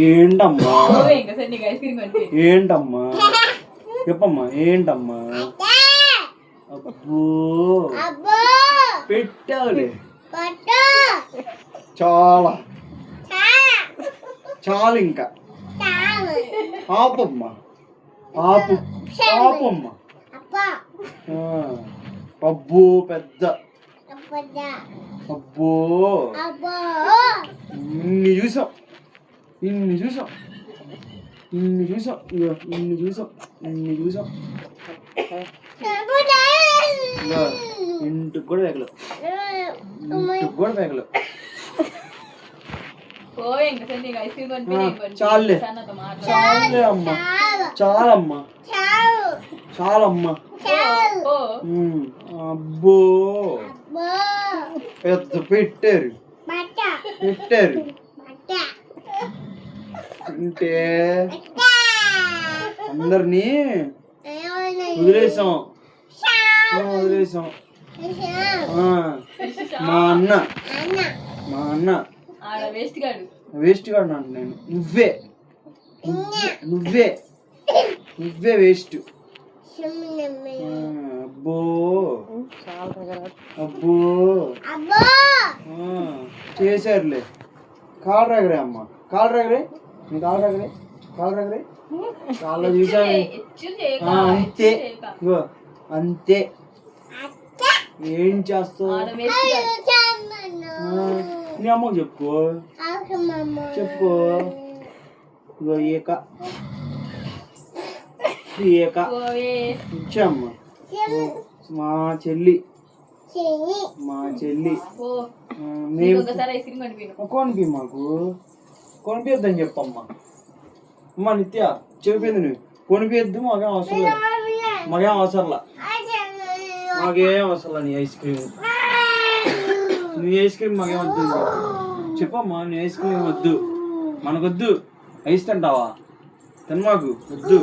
ఏంటమ్మా ఏంటమ్మా చెప్పమ్మా ఏంటమ్మా అబ్బో పెట్టాలి చాలా చాలు ఇంకా ఆపమ్మా ఆపు ఆపమ్మా అబ్బో పెద్ద అబ్బో ఇన్ని చూసాం ఇన్ని చూసాం ఇన్ని చూసాం ఇగో ఇన్ని చూసాం ఇన్ని చూసాం ఇంటికి కూడా వేగలేవు ఇంటికి కూడా వేగలేవు చాలే చాలే అమ్మా చాలమ్మా చాలమ్మా అబ్బో పెద్ద పెట్టారు పెట్టారు అంటే అందరినీ వదిలేసాం వదిలేసాం మా అన్న వేస్ట్ గాడు అంట నేను నువ్వే నువ్వే నువ్వే వేస్ట్ అబ్బో అబ్బో చేశారులే కాలు రగరే అమ్మ కాలు రగరే నీ కాలు రగరే కాలు రగరే కాళ్ళు చూసాను అంతే ఇగో అంతే ఏం చేస్తావు నీ అమ్మకు చెప్పుకో చెప్పుకో ఇగో ఏక ఏక ఇచ్చమ్మ మా చెల్లి మేము కొనిపి మాకు కొనిపిద్దని చెప్పమ్మా అమ్మా నిత్య చెప్పిపోయింది నువ్వు కొనిపిద్దు మాకేం అవసరం లేదు మాకేం అవసరంలా మాకేం అవసరంలా నీ ఐస్ క్రీమ్ నీ ఐస్ క్రీమ్ మాకేం వద్దు చెప్పమ్మా నీ ఐస్ క్రీమ్ వద్దు మనకొద్దు ఐస్ తింటావా తినమాకు వద్దు